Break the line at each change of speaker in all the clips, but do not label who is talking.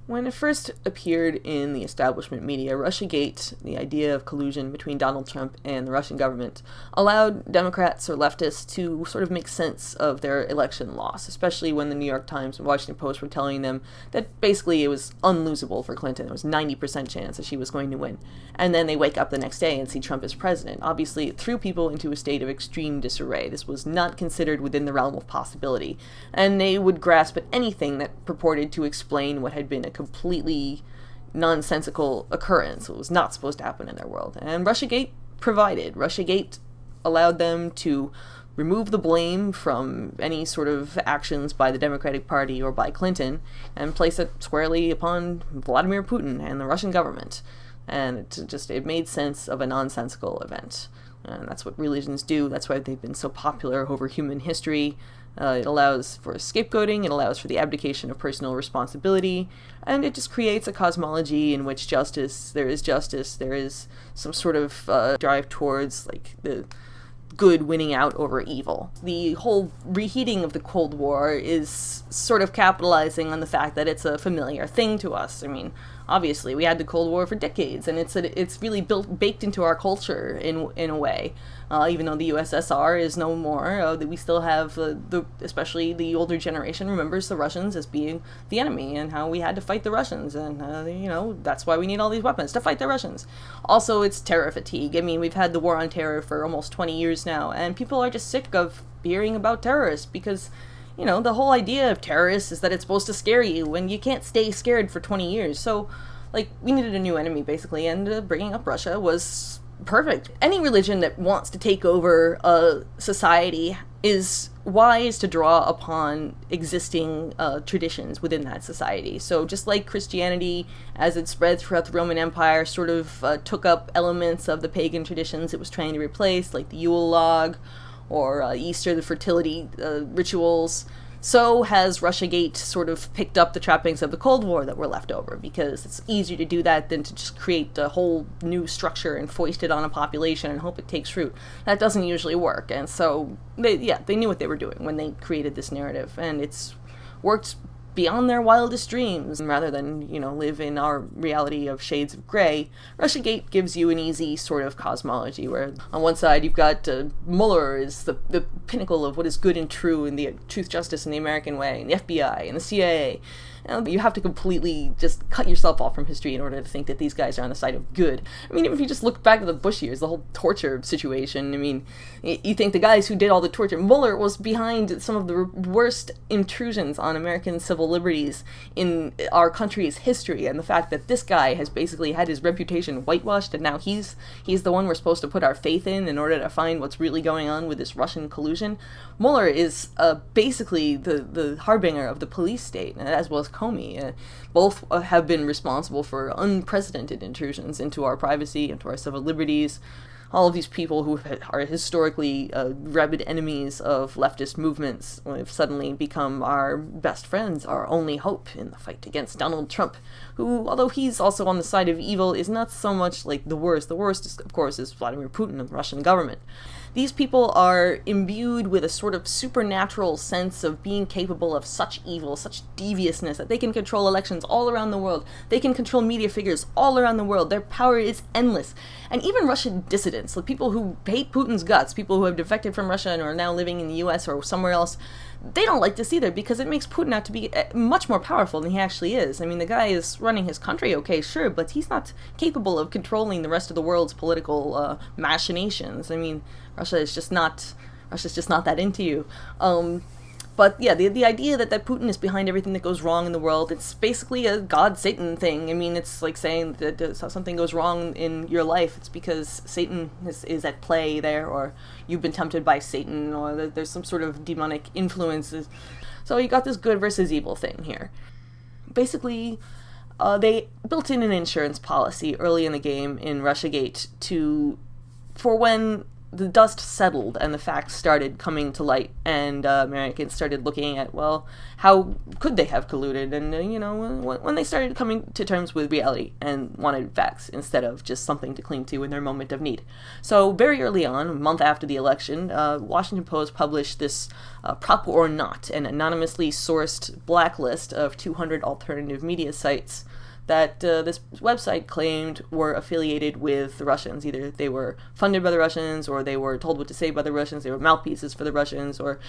When it first appeared in the establishment media, Russiagate, the idea of collusion between Donald Trump and the Russian government, allowed Democrats or leftists to sort of make sense of their election loss, especially when the New York Times and Washington Post were telling them that basically it was unlosable for Clinton. There was 90% chance that she was going to win. And then they wake up the next day and see Trump as president. Obviously, it threw people into a state of extreme disarray. This was not considered within the realm of possibility. And they would grasp at anything that purported to explain what had been a completely nonsensical occurrence. It was not supposed to happen in their world. And Russiagate provided. Russiagate allowed them to remove the blame from any sort of actions by the Democratic Party or by Clinton and place it squarely upon Vladimir Putin and the Russian government. And it made sense of a nonsensical event. And that's what religions do. That's why they've been so popular over human history. It allows for scapegoating, it allows for the abdication of personal responsibility, and it just creates a cosmology in which there is some sort of drive towards like the good winning out over evil. The whole reheating of the Cold War is sort of capitalizing on the fact that it's a familiar thing to us. I mean, obviously, we had the Cold War for decades, and it's really baked into our culture in a way. Even though the USSR is no more, we still have especially the older generation remembers the Russians as being the enemy and how we had to fight the Russians, and that's why we need all these weapons to fight the Russians. Also, it's terror fatigue. I mean, we've had the war on terror for almost 20 years now, and people are just sick of hearing about terrorists because the whole idea of terrorists is that it's supposed to scare you, and you can't stay scared for 20 years. So, we needed a new enemy, basically, and bringing up Russia was perfect. Any religion that wants to take over a society is wise to draw upon existing traditions within that society. So just like Christianity, as it spread throughout the Roman Empire, sort of took up elements of the pagan traditions it was trying to replace, like the Yule log, or Easter, the fertility rituals, so has Russiagate sort of picked up the trappings of the Cold War that were left over, because it's easier to do that than to just create a whole new structure and foist it on a population and hope it takes root. That doesn't usually work, and so they knew what they were doing when they created this narrative, and it's worked beyond their wildest dreams. Rather than, live in our reality of shades of gray, Russiagate gives you an easy sort of cosmology where on one side you've got Mueller is the pinnacle of what is good and true in the truth, justice, and the American way, and the FBI and the CIA. You have to completely just cut yourself off from history in order to think that these guys are on the side of good. I mean, even if you just look back at the Bush years, the whole torture situation, I mean, you think the guys who did all the torture, Mueller was behind some of the worst intrusions on American civil liberties in our country's history, and the fact that this guy has basically had his reputation whitewashed, and now he's the one we're supposed to put our faith in order to find what's really going on with this Russian collusion. Mueller is basically the harbinger of the police state, as well as Comey. Both have been responsible for unprecedented intrusions into our privacy, into our civil liberties. All of these people who are historically rabid enemies of leftist movements have suddenly become our best friends, our only hope in the fight against Donald Trump, who, although he's also on the side of evil, is not so much like the worst. The worst, of course, is Vladimir Putin and the Russian government. These people are imbued with a sort of supernatural sense of being capable of such evil, such deviousness, that they can control elections all around the world. They can control media figures all around the world. Their power is endless. And even Russian dissidents, like people who hate Putin's guts, people who have defected from Russia and are now living in the US or somewhere else, they don't like this either, because it makes Putin out to be much more powerful than he actually is. I mean, the guy is running his country okay, sure, but he's not capable of controlling the rest of the world's political machinations. I mean, Russia's just not that into you. But yeah, the idea that Putin is behind everything that goes wrong in the world, it's basically a God-Satan thing. I mean, it's like saying that something goes wrong in your life, it's because Satan is at play there, or you've been tempted by Satan, or there's some sort of demonic influences. So you got this good versus evil thing here. Basically, they built in an insurance policy early in the game in Russiagate for when the dust settled and the facts started coming to light, and Americans started looking at, well, how could they have colluded? And, when they started coming to terms with reality and wanted facts instead of just something to cling to in their moment of need. So very early on, a month after the election, Washington Post published this Prop or Not, an anonymously sourced blacklist of 200 alternative media sites that this website claimed were affiliated with the Russians. Either they were funded by the Russians, or they were told what to say by the Russians, they were mouthpieces for the Russians, or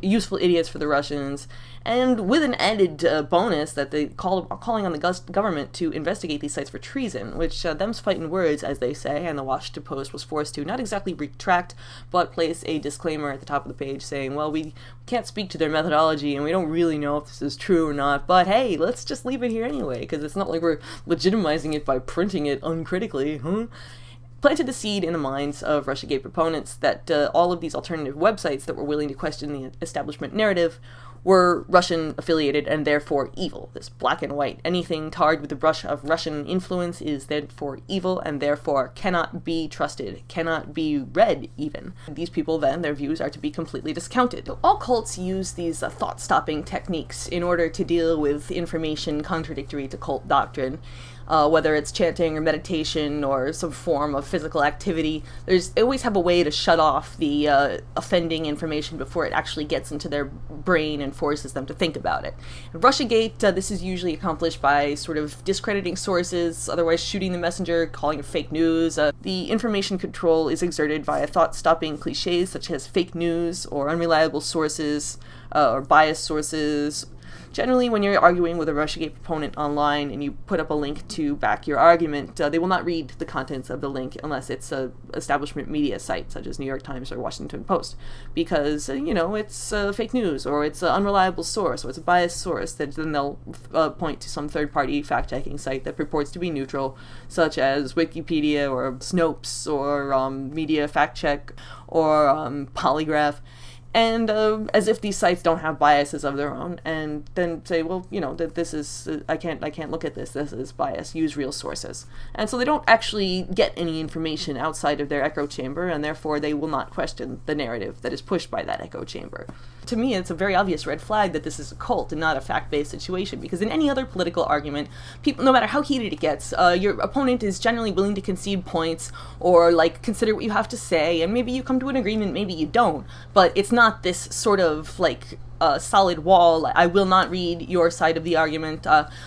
useful idiots for the Russians, and with an added bonus that they calling on the government to investigate these sites for treason, which them's fighting words, as they say, and the Washington Post was forced to not exactly retract, but place a disclaimer at the top of the page saying, well, we can't speak to their methodology, and we don't really know if this is true or not, but hey, let's just leave it here anyway, because it's not like we're legitimizing it by printing it uncritically, planted the seed in the minds of Russiagate proponents that all of these alternative websites that were willing to question the establishment narrative were Russian affiliated and therefore evil. This black and white. Anything tarred with the brush of Russian influence is therefore evil and therefore cannot be trusted, cannot be read even. These people then, their views are to be completely discounted. All cults use these thought-stopping techniques in order to deal with information contradictory to cult doctrine. Whether it's chanting or meditation or some form of physical activity, they always have a way to shut off the offending information before it actually gets into their brain and forces them to think about it. In Russiagate, this is usually accomplished by sort of discrediting sources, otherwise shooting the messenger, calling it fake news. The information control is exerted via thought-stopping cliches such as fake news or unreliable sources or biased sources. Generally, when you're arguing with a Russiagate proponent online and you put up a link to back your argument, they will not read the contents of the link unless it's a establishment media site, such as New York Times or Washington Post, because, it's fake news, or it's an unreliable source, or it's a biased source, that then they'll point to some third-party fact-checking site that purports to be neutral, such as Wikipedia, or Snopes, or Media Fact Check, or Polygraph. And as if these sites don't have biases of their own, and then say, well, that this is, I can't look at this is bias, use real sources. And so they don't actually get any information outside of their echo chamber, and therefore they will not question the narrative that is pushed by that echo chamber. To me, it's a very obvious red flag that this is a cult and not a fact-based situation, because in any other political argument, people, no matter how heated it gets, your opponent is generally willing to concede points or consider what you have to say, and maybe you come to an agreement, maybe you don't, but it's not this sort of solid wall. I will not read your side of the argument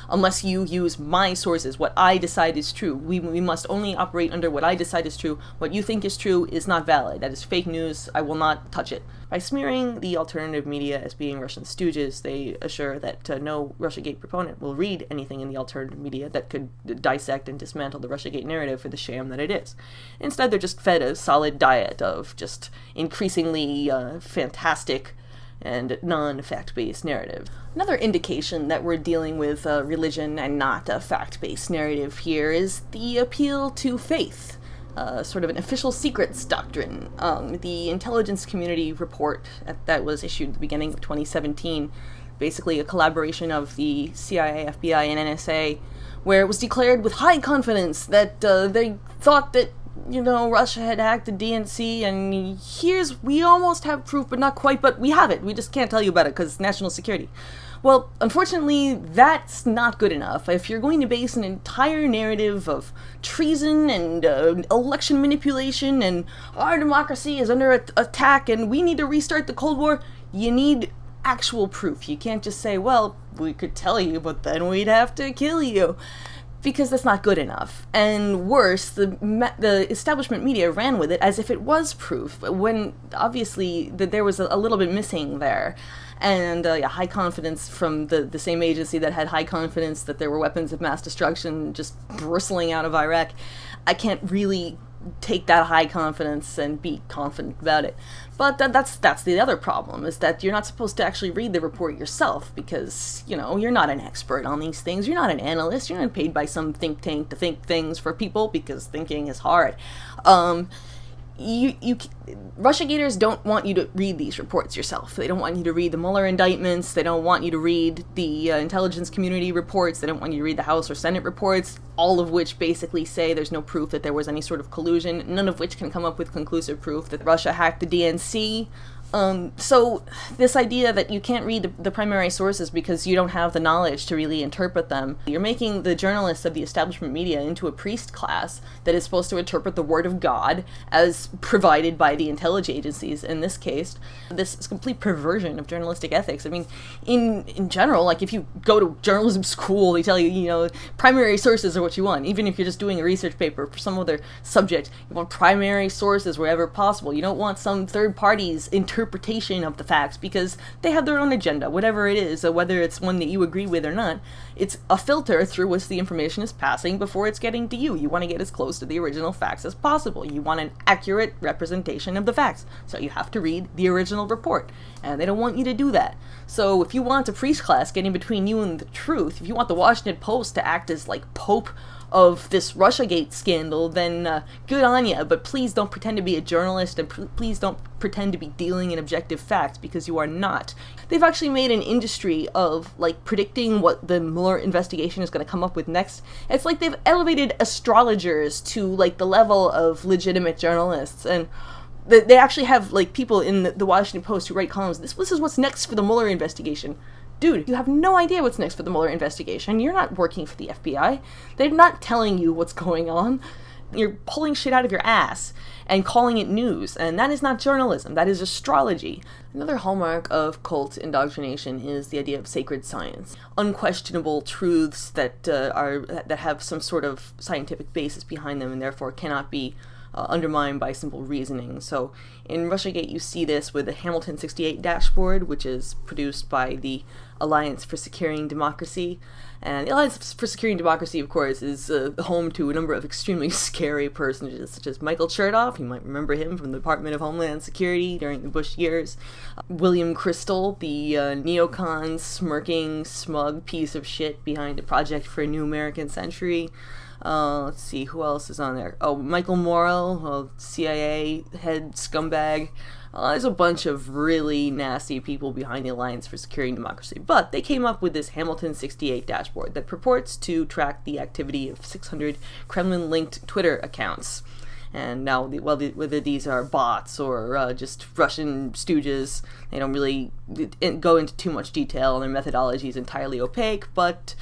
unless you use my sources, what I decide is true. We must only operate under what I decide is true. What you think is true is not valid. That is fake news. I will not touch it. By smearing the alternative media as being Russian stooges, they assure that no Russiagate proponent will read anything in the alternative media that could dissect and dismantle the Russiagate narrative for the sham that it is. Instead, they're just fed a solid diet of just increasingly fantastic and non-fact-based narrative. Another indication that we're dealing with religion and not a fact-based narrative here is the appeal to faith. Sort of an official secrets doctrine. The intelligence community report that was issued at the beginning of 2017, basically a collaboration of the CIA, FBI, and NSA, where it was declared with high confidence that they thought that Russia had hacked the DNC, and we almost have proof, but not quite, but we have it. We just can't tell you about it because it's national security. Well, unfortunately, that's not good enough. If you're going to base an entire narrative of treason and election manipulation and our democracy is under attack and we need to restart the Cold War, you need actual proof. You can't just say, well, we could tell you, but then we'd have to kill you. Because that's not good enough. And worse, the establishment media ran with it as if it was proof, when obviously there was a little bit missing there. And high confidence from the same agency that had high confidence that there were weapons of mass destruction just bristling out of Iraq. I can't really take that high confidence and be confident about it. But that's the other problem, is that you're not supposed to actually read the report yourself, because, you're not an expert on these things. You're not an analyst. You're not paid by some think tank to think things for people, because thinking is hard. Russiagators don't want you to read these reports yourself. They don't want you to read the Mueller indictments. They don't want you to read the intelligence community reports. They don't want you to read the House or Senate reports, all of which basically say there's no proof that there was any sort of collusion, none of which can come up with conclusive proof that Russia hacked the DNC. So this idea that you can't read the primary sources because you don't have the knowledge to really interpret them, you're making the journalists of the establishment media into a priest class that is supposed to interpret the word of God as provided by the intelligence agencies in this case. This is complete perversion of journalistic ethics. I mean, in general, like if you go to journalism school, they tell you, you know, primary sources are what you want. Even if you're just doing a research paper for some other subject, you want primary sources wherever possible. You don't want some third party's interpretation of the facts because they have their own agenda, whatever it is, whether it's one that you agree with or not. It's a filter through which the information is passing before it's getting to you. You want to get as close to the original facts as possible. You want an accurate representation of the facts. So you have to read the original report. And they don't want you to do that. So if you want a priest class getting between you and the truth, if you want the Washington Post to act as like Pope of this Russiagate scandal, then good on you, but please don't pretend to be a journalist, and please don't pretend to be dealing in objective facts, because you are not. They've actually made an industry of like predicting what the Mueller investigation is going to come up with next. It's like they've elevated astrologers to like the level of legitimate journalists, and they actually have like people in the Washington Post who write columns. This is what's next for the Mueller investigation. Dude, you have no idea what's next for the Mueller investigation. You're not working for the FBI. They're not telling you what's going on. You're pulling shit out of your ass and calling it news, and that is not journalism. That is astrology. Another hallmark of cult indoctrination is the idea of sacred science, unquestionable truths that have some sort of scientific basis behind them and therefore cannot be undermined by simple reasoning. So in Russiagate, you see this with the Hamilton 68 dashboard, which is produced by the Alliance for Securing Democracy. And the Alliance for Securing Democracy, of course, is home to a number of extremely scary personages, such as Michael Chertoff. You might remember him from the Department of Homeland Security during the Bush years. William Crystal, the neocon, smirking, smug piece of shit behind a project for a new American century. Let's see, who else is on there? Oh, Michael Morrell, CIA head scumbag. There's a bunch of really nasty people behind the Alliance for Securing Democracy. But they came up with this Hamilton 68 dashboard that purports to track the activity of 600 Kremlin-linked Twitter accounts. And now, whether these are bots or just Russian stooges, they don't really go into too much detail, and their methodology is entirely opaque, but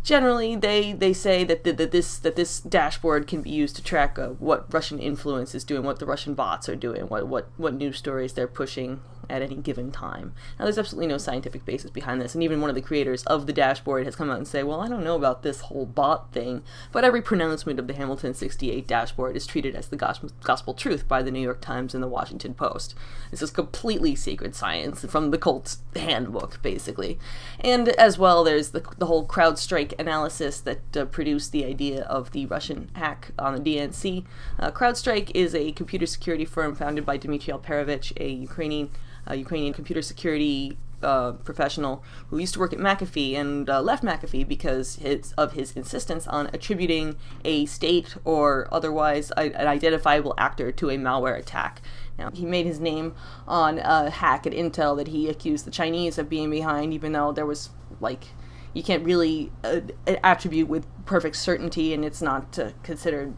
generally, they say that this dashboard can be used to track what Russian influence is doing, what the Russian bots are doing, what news stories they're pushing at any given time. Now, there's absolutely no scientific basis behind this, and even one of the creators of the dashboard has come out and say, well, I don't know about this whole bot thing, but every pronouncement of the Hamilton 68 dashboard is treated as the gospel truth by the New York Times and the Washington Post. This is completely sacred science from the cult's handbook, basically. And as well, there's the whole CrowdStrike analysis that produced the idea of the Russian hack on the DNC. CrowdStrike is a computer security firm founded by Dmitry Alperovich, a Ukrainian computer security professional who used to work at McAfee and left McAfee because of his insistence on attributing a state or otherwise an identifiable actor to a malware attack. Now, he made his name on a hack at Intel that he accused the Chinese of being behind, even though there was, like, you can't really attribute with perfect certainty, and it's not considered,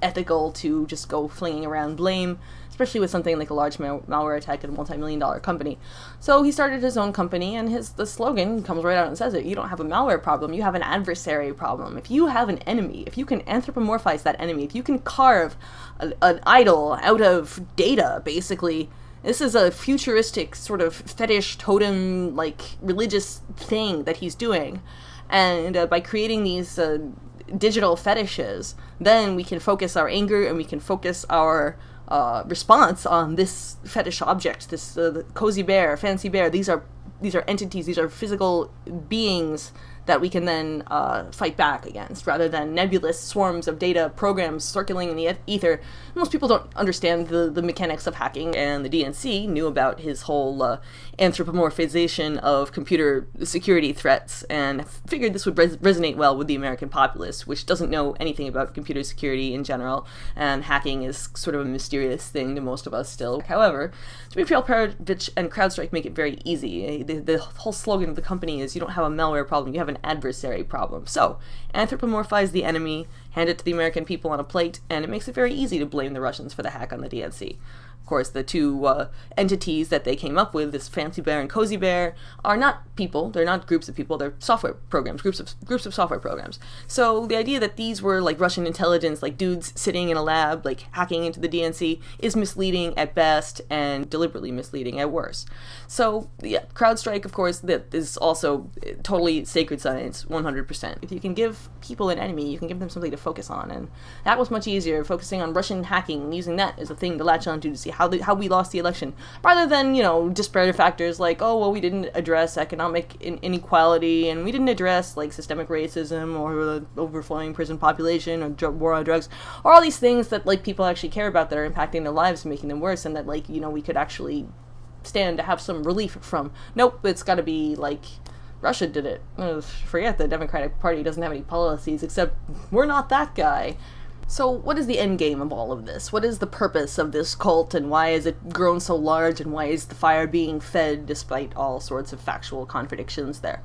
ethical to just go flinging around blame, especially with something like a large malware attack at a multi-million-dollar company. So he started his own company, and the slogan comes right out and says it. You don't have a malware problem, you have an adversary problem. If you have an enemy, if you can anthropomorphize that enemy, if you can carve an idol out of data, basically, this is a futuristic sort of fetish totem, like, religious thing that he's doing. And by creating these digital fetishes, then we can focus our anger and we can focus our response on this fetish object, this cozy bear, fancy bear. These are entities, these are physical beings that we can then fight back against, rather than nebulous swarms of data programs circling in the ether. Most people don't understand the mechanics of hacking, and the DNC knew about his whole anthropomorphization of computer security threats, and figured this would resonate well with the American populace, which doesn't know anything about computer security in general, and hacking is sort of a mysterious thing to most of us still. However, Dmitry Alperovich and CrowdStrike make it very easy. The whole slogan of the company is, you don't have a malware problem, you have an adversary problem. So, anthropomorphize the enemy, hand it to the American people on a plate, and it makes it very easy to blame the Russians for the hack on the DNC. Of course, the two entities that they came up with, this Fancy Bear and Cozy Bear, are not people. They're not groups of people. They're software programs, groups of software programs. So the idea that these were like Russian intelligence, like dudes sitting in a lab, like hacking into the DNC, is misleading at best and deliberately misleading at worst. So yeah, CrowdStrike, of course, that is also totally sacred science, 100%. If you can give people an enemy, you can give them something to focus on, and that was much easier, focusing on Russian hacking and using that as a thing to latch onto to see how we lost the election, rather than, disparate factors like, oh, well, we didn't address economic inequality, and we didn't address, like, systemic racism, or the overflowing prison population, or war on drugs, or all these things that, like, people actually care about that are impacting their lives and making them worse, and that, like, we could actually stand to have some relief from. Nope, it's gotta be, like, Russia did it. Forget the Democratic Party doesn't have any policies, except we're not that guy. So what is the end game of all of this? What is the purpose of this cult, and why is it grown so large, and why is the fire being fed despite all sorts of factual contradictions there?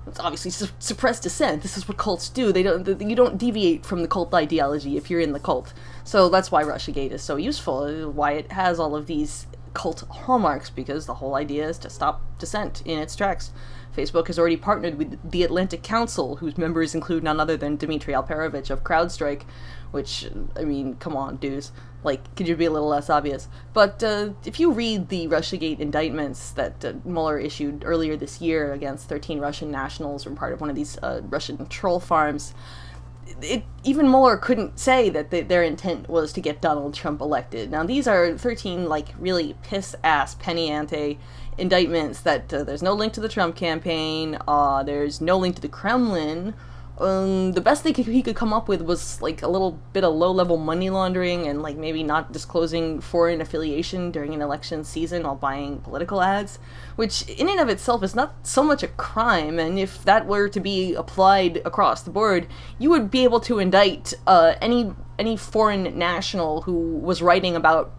It's obviously suppress dissent. This is what cults do. You don't deviate from the cult ideology if you're in the cult. So that's why Russiagate is so useful, why it has all of these cult hallmarks, because the whole idea is to stop dissent in its tracks. Facebook has already partnered with the Atlantic Council, whose members include none other than Dmitry Alperovich of CrowdStrike, which, I mean, come on, dudes. Like, could you be a little less obvious? But if you read the Russiagate indictments that Mueller issued earlier this year against 13 Russian nationals who were part of one of these Russian troll farms, even Mueller couldn't say that their intent was to get Donald Trump elected. Now, these are 13, like, really piss-ass, penny-ante indictments that there's no link to the Trump campaign, there's no link to the Kremlin. The best thing he could come up with was, like, a little bit of low-level money laundering and, like, maybe not disclosing foreign affiliation during an election season while buying political ads, which in and of itself is not so much a crime, and if that were to be applied across the board, you would be able to indict any foreign national who was writing about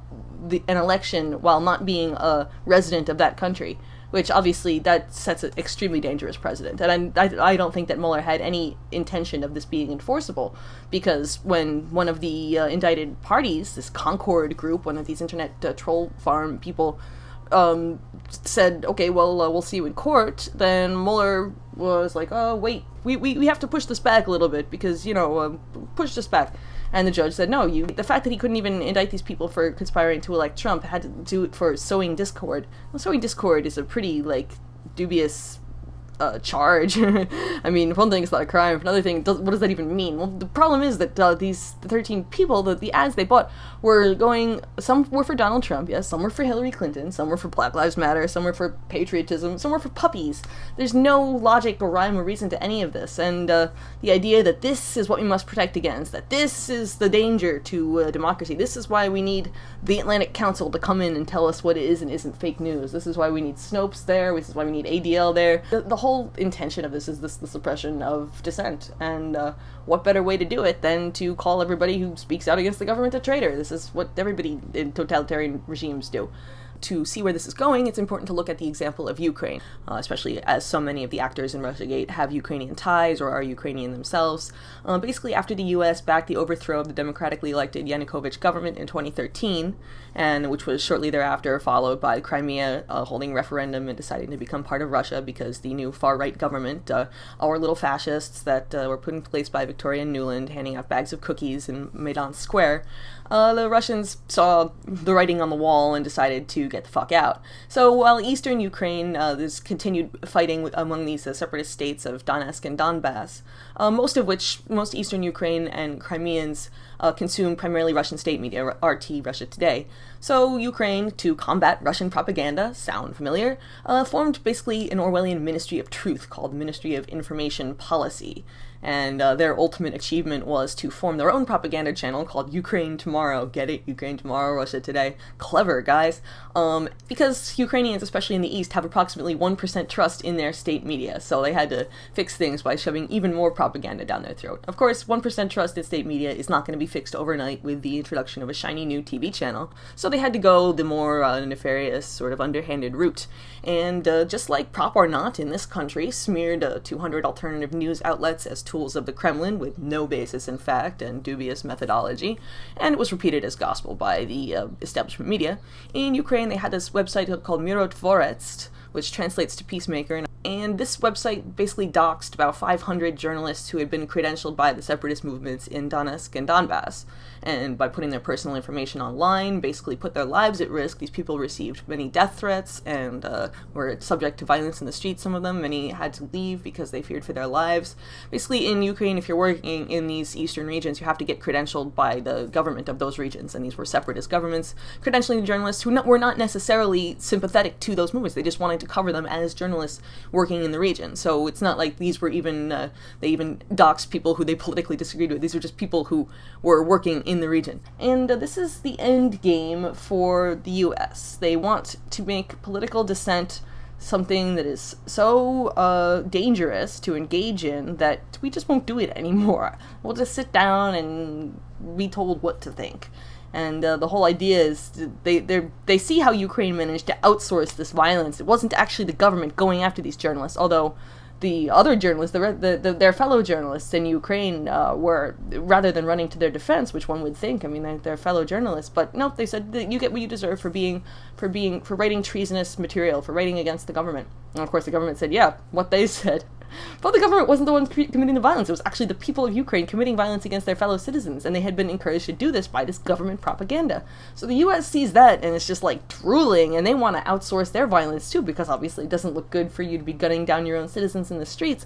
an election while not being a resident of that country, which obviously that sets an extremely dangerous precedent. And I don't think that Mueller had any intention of this being enforceable, because when one of the indicted parties, this Concord group, one of these internet troll farm people, said, okay, well, we'll see you in court, then Mueller was like, oh, wait, we have to push this back a little bit, because, push this back. And the judge said, no, the fact that he couldn't even indict these people for conspiring to elect Trump, had to do it for sowing discord. Well, sowing discord is a pretty, like, dubious charge. I mean, one thing, it's not a crime. Another thing, what does that even mean? Well, the problem is that these 13 people, the ads they bought, some were for Donald Trump, yes, some were for Hillary Clinton, some were for Black Lives Matter, some were for patriotism, some were for puppies. There's no logic or rhyme or reason to any of this, and the idea that this is what we must protect against, that this is the danger to democracy, this is why we need the Atlantic Council to come in and tell us what is and isn't fake news, this is why we need Snopes there, this is why we need ADL there. The whole intention of this is the suppression of dissent, and what better way to do it than to call everybody who speaks out against the government a traitor? This is what everybody in totalitarian regimes do. To see where this is going, it's important to look at the example of Ukraine, especially as so many of the actors in Russiagate have Ukrainian ties or are Ukrainian themselves. Basically, after the U.S. backed the overthrow of the democratically elected Yanukovych government in 2013, and which was shortly thereafter followed by Crimea holding referendum and deciding to become part of Russia because the new far-right government, our little fascists that were put in place by Victoria Nuland, handing out bags of cookies in Maidan Square, the Russians saw the writing on the wall and decided to get the fuck out. So while eastern Ukraine, there's continued fighting among these separatist states of Donetsk and Donbass, most eastern Ukraine and Crimeans consume primarily Russian state media, RT, Russia Today. So Ukraine, to combat Russian propaganda, sound familiar, formed basically an Orwellian Ministry of Truth called Ministry of Information Policy. And their ultimate achievement was to form their own propaganda channel called Ukraine Tomorrow. Get it? Ukraine Tomorrow, Russia Today. Clever, guys. Because Ukrainians, especially in the East, have approximately 1% trust in their state media, so they had to fix things by shoving even more propaganda down their throat. Of course, 1% trust in state media is not going to be fixed overnight with the introduction of a shiny new TV channel, so they had to go the more nefarious, sort of underhanded route. And just like prop or not in this country, smeared 200 alternative news outlets as tools of the Kremlin with no basis in fact and dubious methodology, and it was repeated as gospel by the establishment media. In Ukraine, they had this website called Mirotvorets, which translates to peacemaker, and this website basically doxed about 500 journalists who had been credentialed by the separatist movements in Donetsk and Donbass. And by putting their personal information online, basically put their lives at risk. These people received many death threats and were subject to violence in the streets, some of them. Many had to leave because they feared for their lives. Basically, in Ukraine, if you're working in these eastern regions, you have to get credentialed by the government of those regions, and these were separatist governments credentialing journalists who were not necessarily sympathetic to those movements. They just wanted to cover them as journalists working in the region. So it's not like these were even, they even doxed people who they politically disagreed with. These were just people who were working in the region. And this is the end game for the US. They want to make political dissent something that is so dangerous to engage in that we just won't do it anymore. We'll just sit down and be told what to think. And the whole idea is they see how Ukraine managed to outsource this violence. It wasn't actually the government going after these journalists, although the other journalists, their fellow journalists in Ukraine were, rather than running to their defense, which one would think, I mean, they're fellow journalists, but no, they said that you get what you deserve for writing treasonous material, for writing against the government. And of course the government said, yeah, what they said. But the government wasn't the one committing the violence. It was actually the people of Ukraine committing violence against their fellow citizens, and they had been encouraged to do this by this government propaganda. So the US sees that, and it's just like drooling, and they want to outsource their violence too, because obviously it doesn't look good for you to be gunning down your own citizens in the streets.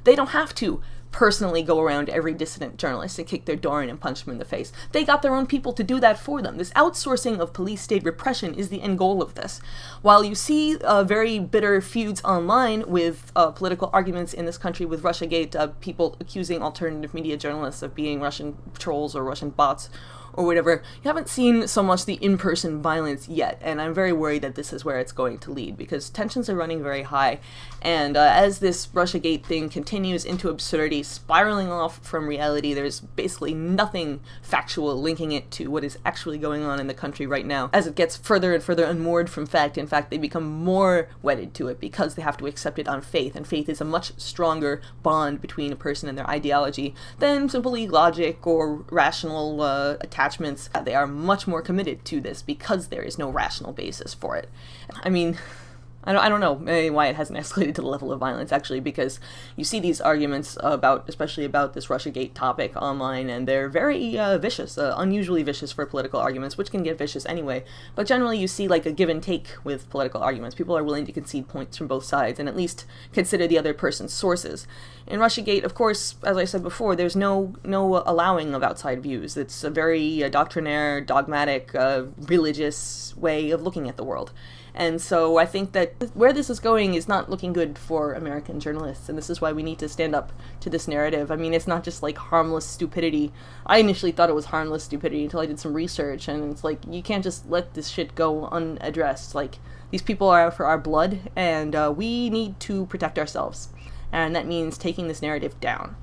They don't have to personally go around every dissident journalist and kick their door in and punch them in the face. They got their own people to do that for them. This outsourcing of police-state repression is the end goal of this. While you see very bitter feuds online with political arguments in this country with Russiagate, people accusing alternative media journalists of being Russian trolls or Russian bots or whatever, you haven't seen so much the in-person violence yet, and I'm very worried that this is where it's going to lead, because tensions are running very high, and as this Russiagate thing continues into absurdity, spiraling off from reality, there's basically nothing factual linking it to what is actually going on in the country right now. As it gets further and further unmoored from fact, in fact, they become more wedded to it because they have to accept it on faith, and faith is a much stronger bond between a person and their ideology than simply logic or rational attachments. They are much more committed to this because there is no rational basis for it. I mean, I don't know why it hasn't escalated to the level of violence, actually, because you see these arguments especially about this Russiagate topic online, and they're very vicious, unusually vicious for political arguments, which can get vicious anyway. But generally you see like a give and take with political arguments. People are willing to concede points from both sides and at least consider the other person's sources. In Russiagate, of course, as I said before, there's no allowing of outside views. It's a very doctrinaire, dogmatic, religious way of looking at the world. And so I think that where this is going is not looking good for American journalists, and this is why we need to stand up to this narrative. I mean, it's not just like harmless stupidity. I initially thought it was harmless stupidity until I did some research, and it's like, you can't just let this shit go unaddressed. Like, these people are out for our blood, and we need to protect ourselves. And that means taking this narrative down.